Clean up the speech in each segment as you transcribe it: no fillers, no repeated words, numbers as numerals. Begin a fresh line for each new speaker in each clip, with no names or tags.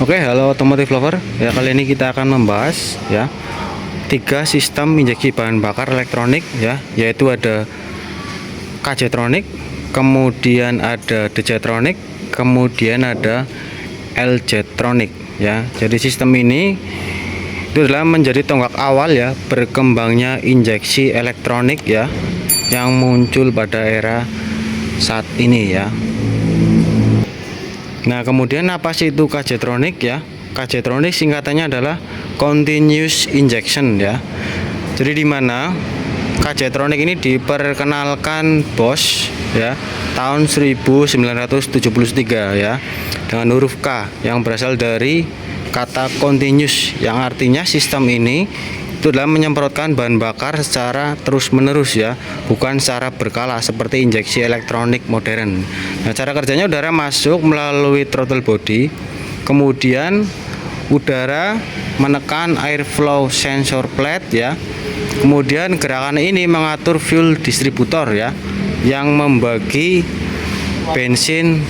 Oke, halo otomotif lover. Ya, kali ini kita akan membahas ya 3 sistem injeksi bahan bakar elektronik ya, yaitu ada KJ-Tronic, kemudian ada DJ-Tronic, kemudian ada LJ-Tronic ya. Jadi sistem ini itu adalah menjadi tonggak awal ya berkembangnya injeksi elektronik ya yang muncul pada era saat ini ya. Nah, kemudian apa sih itu KJ-Tronic ya? KJ-Tronic singkatannya adalah Continuous Injection ya. Jadi di mana KJ-Tronic ini diperkenalkan Bosch ya tahun 1973 ya dengan huruf K yang berasal dari kata continuous yang artinya sistem ini itu adalah menyemprotkan bahan bakar secara terus-menerus ya, bukan secara berkala seperti injeksi elektronik modern. Nah, cara kerjanya udara masuk melalui throttle body, kemudian udara menekan airflow sensor plate ya. Kemudian gerakan ini mengatur fuel distributor ya, yang membagi bensin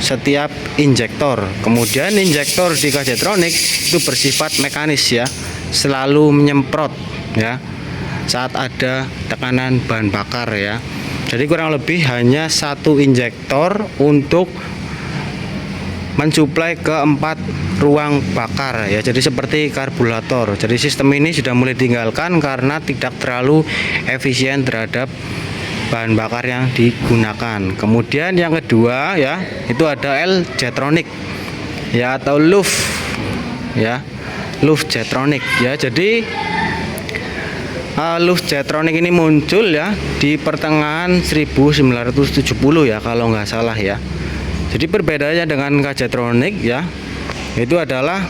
setiap injektor. Kemudian injektor di KJ-Tronic itu bersifat mekanis ya, selalu menyemprot ya saat ada tekanan bahan bakar ya. Jadi kurang lebih hanya satu injektor untuk mensuplai ke 4 ruang bakar ya. Jadi seperti karburator. Jadi sistem ini sudah mulai ditinggalkan karena tidak terlalu efisien terhadap bahan bakar yang digunakan. Kemudian yang kedua ya, itu ada LJ-Tronic ya, atau Luft ya, Luft-Jetronic ya. Jadi Luft-Jetronic ini muncul ya di pertengahan 1970 ya kalau nggak salah ya. Jadi perbedaannya dengan KJ-Tronic ya, itu adalah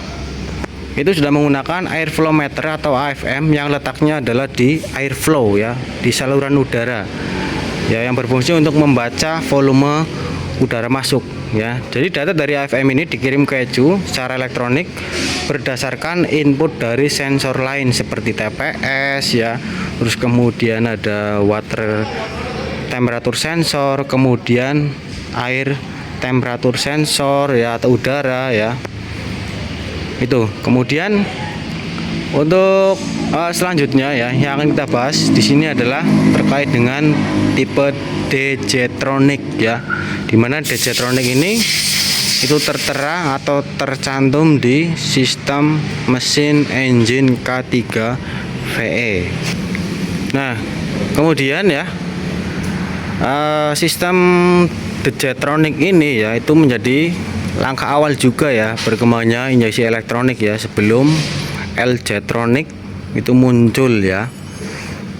itu sudah menggunakan airflow meter atau AFM yang letaknya adalah di airflow ya, di saluran udara ya, yang berfungsi untuk membaca volume udara masuk ya. Jadi data dari AFM ini dikirim ke ECU secara elektronik berdasarkan input dari sensor lain seperti TPS ya, terus kemudian ada water temperature sensor, kemudian air temperature sensor ya, atau udara ya. Itu. Kemudian untuk selanjutnya ya yang akan kita bahas di sini adalah terkait dengan tipe DJ-Tronic ya, dimana DJ-Tronic ini itu tertera atau tercantum di sistem mesin engine K3 VE. Nah, kemudian ya sistem DJ-Tronic ini ya itu menjadi langkah awal juga ya berkembangnya injeksi elektronik ya, sebelum LJ-Tronic itu muncul ya.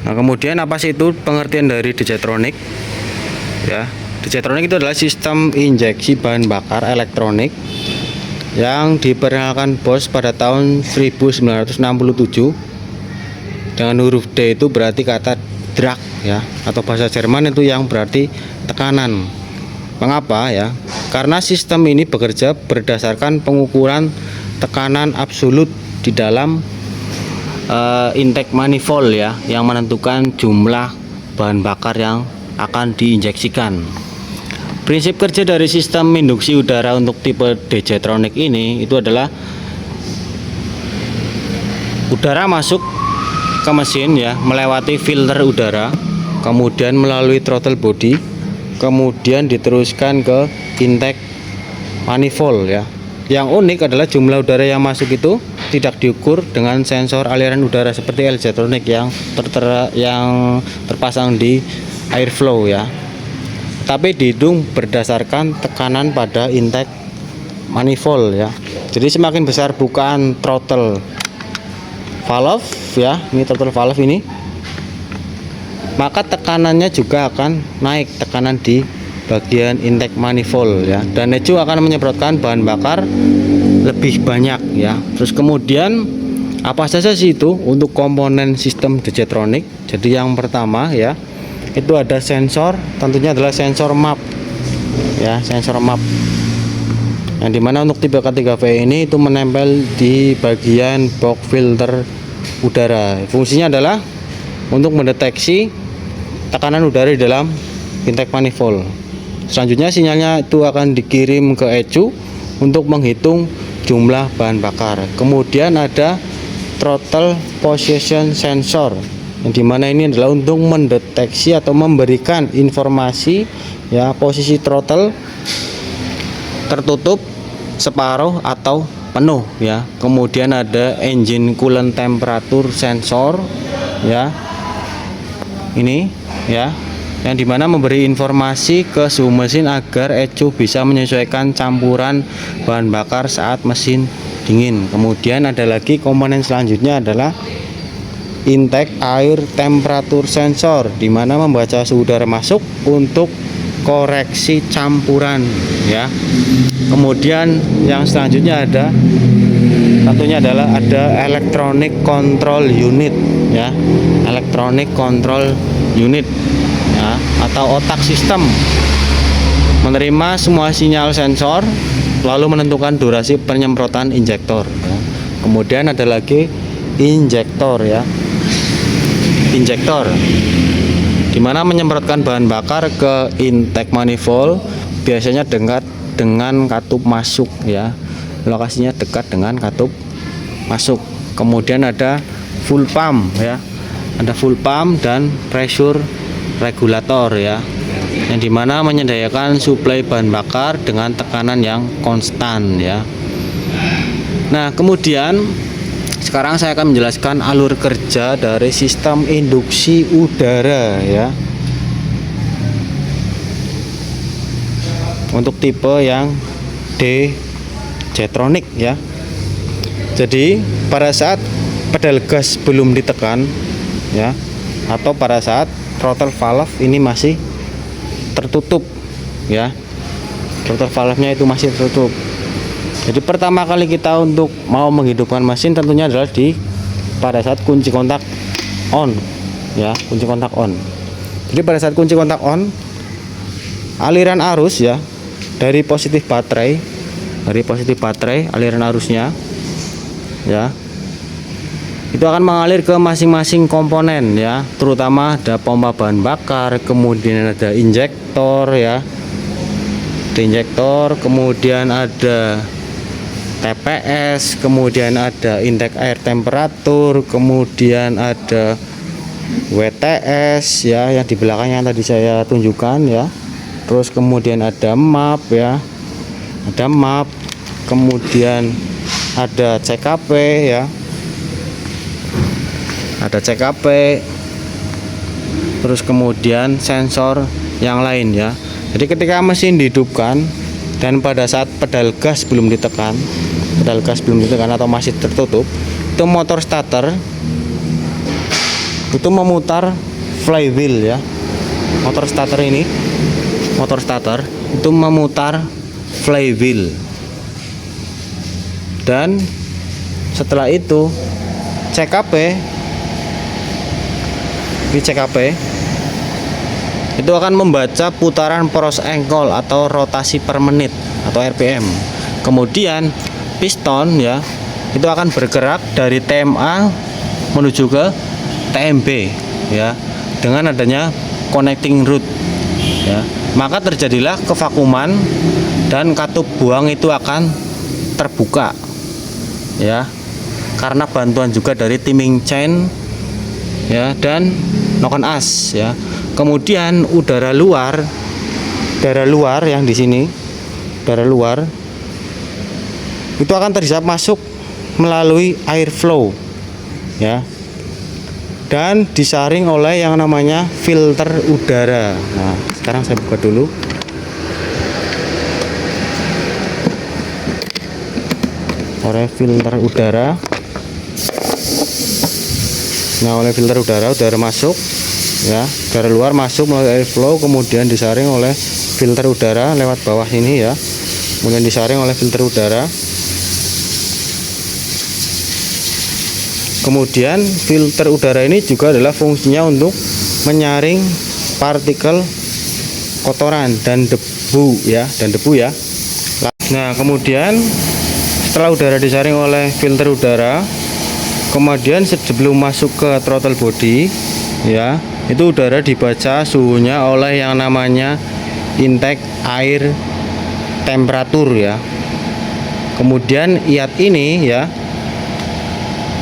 Nah, kemudian apa sih itu pengertian dari DJ-Tronic ya? DJ-Tronic itu adalah sistem injeksi bahan bakar elektronik yang diperkenalkan Bosch pada tahun 1967 dengan huruf D itu berarti kata Drag ya, atau bahasa Jerman itu yang berarti tekanan. Mengapa ya? Karena sistem ini bekerja berdasarkan pengukuran tekanan absolut di dalam intake manifold ya, yang menentukan jumlah bahan bakar yang akan diinjeksikan. Prinsip kerja dari sistem induksi udara untuk tipe DJ-Tronic ini itu adalah udara masuk ke mesin ya melewati filter udara, kemudian melalui throttle body, kemudian diteruskan ke intake manifold ya. Yang unik adalah jumlah udara yang masuk itu tidak diukur dengan sensor aliran udara seperti LJ-Tronic yang terpasang di airflow ya, tapi dihitung berdasarkan tekanan pada intake manifold ya. Jadi semakin besar bukaan throttle valve ya, ini throttle valve ini, maka tekanannya juga akan naik, tekanan di bagian intake manifold ya, dan ECU akan menyemprotkan bahan bakar lebih banyak ya. Terus kemudian apa saja sih itu untuk komponen sistem DJ-Tronic? Jadi yang pertama ya, itu ada sensor, tentunya adalah sensor map ya, sensor map yang dimana untuk tipe K3V ini itu menempel di bagian box filter udara. Fungsinya adalah untuk mendeteksi tekanan udara di dalam intake manifold. Selanjutnya sinyalnya itu akan dikirim ke ECU untuk menghitung jumlah bahan bakar. Kemudian ada throttle position sensor, yang dimana ini adalah untuk mendeteksi atau memberikan informasi ya posisi throttle tertutup, separuh atau penuh ya. Kemudian ada engine coolant temperature sensor ya, ini ya, yang dimana memberi informasi ke suhu mesin agar ECU bisa menyesuaikan campuran bahan bakar saat mesin dingin. Kemudian ada lagi komponen selanjutnya adalah intake air temperature sensor, dimana membaca suhu udara masuk untuk koreksi campuran ya. Kemudian yang selanjutnya ada tentunya adalah ada electronic control unit ya, electronic control unit ya, atau otak sistem, menerima semua sinyal sensor lalu menentukan durasi penyemprotan injektor ya. Kemudian ada lagi injektor ya, injektor dimana menyemprotkan bahan bakar ke intake manifold, biasanya dekat dengan katup masuk ya, lokasinya dekat dengan katup masuk. Kemudian ada full pump ya, ada full pump dan pressure regulator ya, yang dimana menyediakan suplai bahan bakar dengan tekanan yang konstan ya. Nah, kemudian sekarang saya akan menjelaskan alur kerja dari sistem induksi udara ya, untuk tipe yang D Jetronic ya. Jadi pada saat pedal gas belum ditekan ya, atau pada saat throttle valve ini masih tertutup ya, throttle valve-nya itu masih tertutup. Jadi pertama kali kita untuk mau menghidupkan mesin tentunya adalah pada saat kunci kontak on ya, kunci kontak on. Jadi pada saat kunci kontak on, aliran arus ya dari positif baterai, aliran arusnya ya itu akan mengalir ke masing-masing komponen ya, terutama ada pompa bahan bakar, kemudian ada injektor ya, injektor, kemudian ada TPS, kemudian ada intake air temperatur, kemudian ada WTS ya, yang di belakang yang tadi saya tunjukkan ya. Terus kemudian ada map ya, ada map, kemudian ada CKP ya, ada CKP, terus kemudian sensor yang lain ya. Jadi ketika mesin dihidupkan dan pada saat pedal gas belum ditekan, atau masih tertutup, itu motor starter itu memutar flywheel ya. Motor starter itu memutar flywheel, dan setelah itu CKP itu akan membaca putaran poros engkol atau rotasi per menit atau RPM. Kemudian piston ya itu akan bergerak dari TMA menuju ke TMB ya, dengan adanya connecting rod ya, maka terjadilah kevakuman dan katup buang itu akan terbuka ya, karena bantuan juga dari timing chain ya dan knock on as ya. Kemudian udara luar yang di sini, udara luar itu akan terhisap masuk melalui airflow ya, dan disaring oleh yang namanya filter udara. Nah, sekarang saya buka dulu. Oleh filter udara. Nah, oleh filter udara masuk ya, udara luar masuk melalui airflow, kemudian disaring oleh filter udara lewat bawah ini ya, kemudian disaring oleh filter udara. Kemudian filter udara ini juga adalah fungsinya untuk menyaring partikel kotoran dan debu ya, Nah, kemudian setelah udara disaring oleh filter udara, kemudian sebelum masuk ke throttle body ya, itu udara dibaca suhunya oleh yang namanya intake air temperatur ya. Kemudian iat ini ya,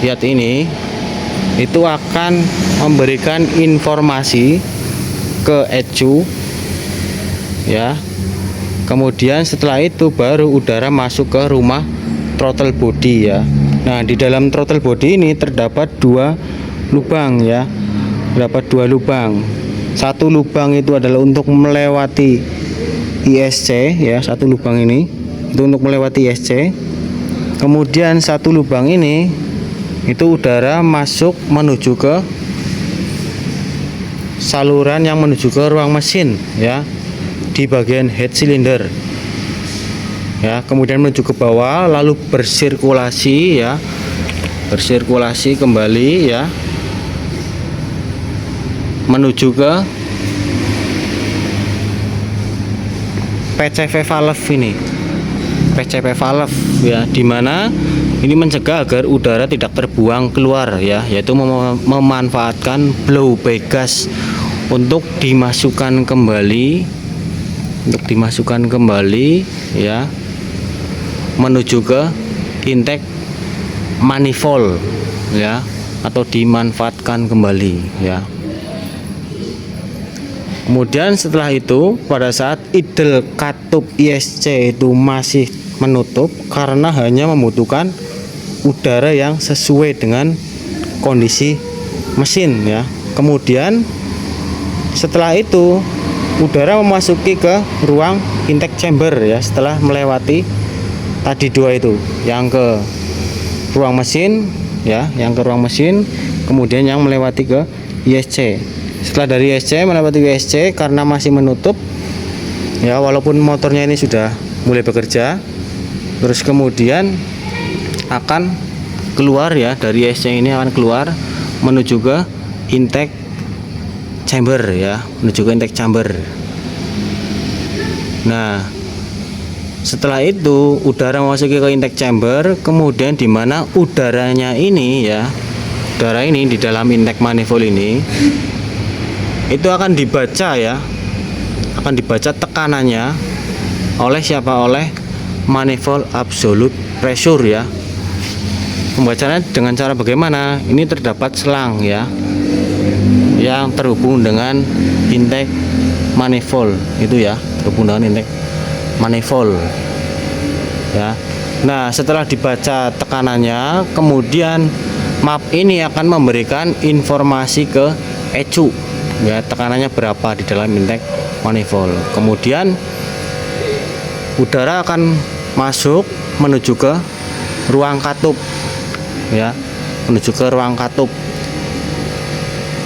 iat ini itu akan memberikan informasi ke ECU ya. Kemudian setelah itu baru udara masuk ke rumah throttle body ya. Nah, di dalam throttle body ini terdapat 2 lubang ya. Terdapat 2 lubang. Satu lubang itu adalah untuk melewati ISC ya, satu lubang ini itu untuk melewati ISC. Kemudian satu lubang ini itu udara masuk menuju ke saluran yang menuju ke ruang mesin ya, di bagian head cylinder ya. Kemudian menuju ke bawah lalu bersirkulasi ya, bersirkulasi kembali ya, menuju ke PCV valve ini, PCV valve ya, dimana ini mencegah agar udara tidak terbuang keluar ya, yaitu memanfaatkan blowback gas untuk dimasukkan kembali, ya, menuju ke intake manifold ya, atau dimanfaatkan kembali ya. Kemudian setelah itu pada saat idle katup ISC itu masih menutup karena hanya membutuhkan udara yang sesuai dengan kondisi mesin ya. Kemudian setelah itu udara memasuki ke ruang intake chamber ya, setelah melewati tadi 2 itu, yang ke ruang mesin ya, yang ke ruang mesin, kemudian yang melewati ke ISC. Setelah dari ISC melewati ISC karena masih menutup ya, walaupun motornya ini sudah mulai bekerja, terus kemudian akan keluar ya, dari ISC ini akan keluar menuju ke intake chamber ya, menuju ke intake chamber. Nah, setelah itu udara memasuki ke intake chamber, kemudian dimana udaranya ini ya, udara ini di dalam intake manifold ini itu akan dibaca ya, akan dibaca tekanannya oleh siapa? Oleh manifold absolute pressure ya. Pembacanya dengan cara bagaimana? Ini terdapat selang ya, yang terhubung dengan intake manifold itu ya, terhubung dengan intake manifold ya. Nah, setelah dibaca tekanannya, kemudian map ini akan memberikan informasi ke ECU ya, tekanannya berapa di dalam intake manifold. Kemudian udara akan masuk menuju ke ruang katup ya, menuju ke ruang katup.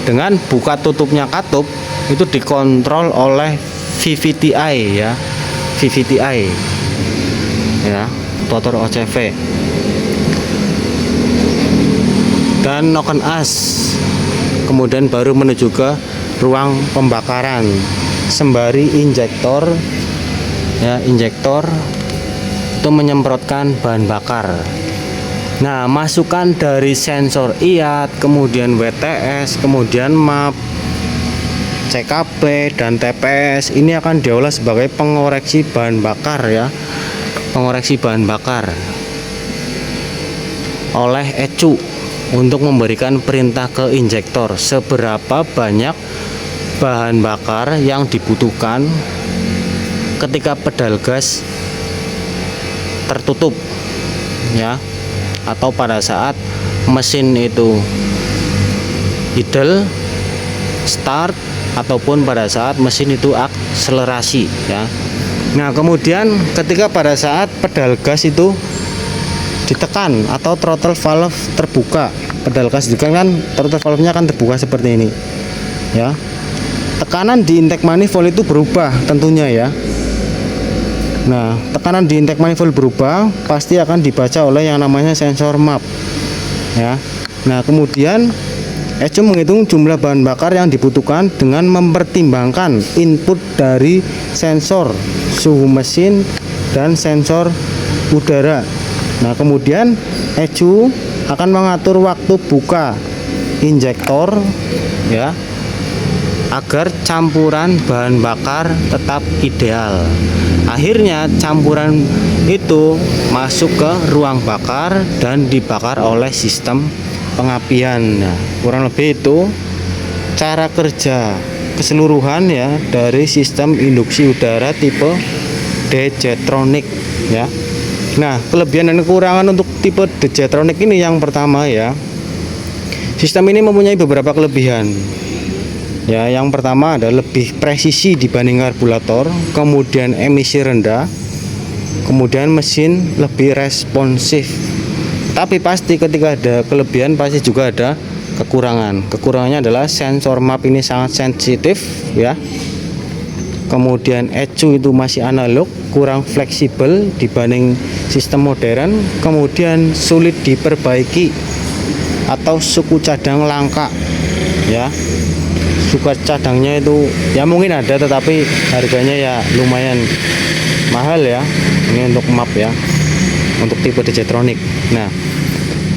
Dengan buka tutupnya katup itu dikontrol oleh VVTi ya, VVTi ya, motor OCV, dan noken as. Kemudian baru menuju ke ruang pembakaran sembari injektor ya, injektor itu menyemprotkan bahan bakar. Nah, masukan dari sensor IAT, kemudian WTS, kemudian map, CKP dan TPS ini akan diolah sebagai pengoreksi bahan bakar ya, pengoreksi bahan bakar oleh ECU untuk memberikan perintah ke injektor seberapa banyak bahan bakar yang dibutuhkan ketika pedal gas tertutup ya, atau pada saat mesin itu idle, start, ataupun pada saat mesin itu akselerasi ya. Nah, kemudian ketika pada saat pedal gas itu ditekan atau throttle valve terbuka, pedal gas ditekan kan throttle valve-nya akan terbuka seperti ini ya. Tekanan di intake manifold itu berubah tentunya ya. Nah, tekanan di intake manifold berubah pasti akan dibaca oleh yang namanya sensor map ya. Nah, kemudian ECU menghitung jumlah bahan bakar yang dibutuhkan dengan mempertimbangkan input dari sensor suhu mesin dan sensor udara. Nah, kemudian ECU akan mengatur waktu buka injektor ya, agar campuran bahan bakar tetap ideal. Akhirnya campuran itu masuk ke ruang bakar dan dibakar oleh sistem pengapian. Nah, kurang lebih itu cara kerja keseluruhan ya dari sistem induksi udara tipe D-Jetronic ya. Nah, kelebihan dan kekurangan untuk tipe D-Jetronic ini yang pertama ya. Sistem ini mempunyai beberapa kelebihan. Ya, yang pertama adalah lebih presisi dibanding karburator, kemudian emisi rendah, kemudian mesin lebih responsif. Tapi pasti ketika ada kelebihan pasti juga ada kekurangan. Kekurangannya adalah sensor map ini sangat sensitif ya. Kemudian ECU itu masih analog, kurang fleksibel dibanding sistem modern, kemudian sulit diperbaiki atau suku cadang langka ya. Suku cadangnya itu ya mungkin ada tetapi harganya ya lumayan mahal ya. Ini untuk map ya, untuk tipe D-Jetronic. Nah,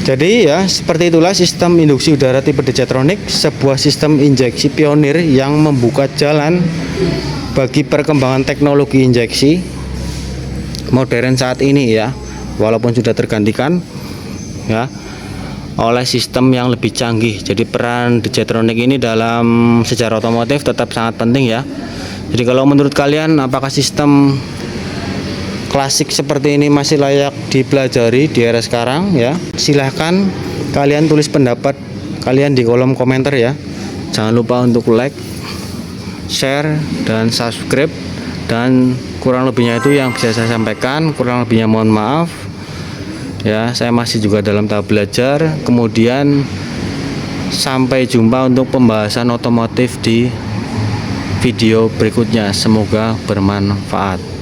jadi ya seperti itulah sistem induksi udara tipe D-Jetronic, sebuah sistem injeksi pionir yang membuka jalan bagi perkembangan teknologi injeksi modern saat ini ya, walaupun sudah tergantikan ya oleh sistem yang lebih canggih. Jadi peran D-Jetronic ini dalam sejarah otomotif tetap sangat penting ya. Jadi kalau menurut kalian apakah sistem klasik seperti ini masih layak dipelajari di era sekarang ya? Silahkan kalian tulis pendapat kalian di kolom komentar ya. Jangan lupa untuk like, share, dan subscribe. Dan kurang lebihnya itu yang bisa saya sampaikan. Kurang lebihnya mohon maaf ya, saya masih juga dalam tahap belajar. Kemudian sampai jumpa untuk pembahasan otomotif di video berikutnya. Semoga bermanfaat.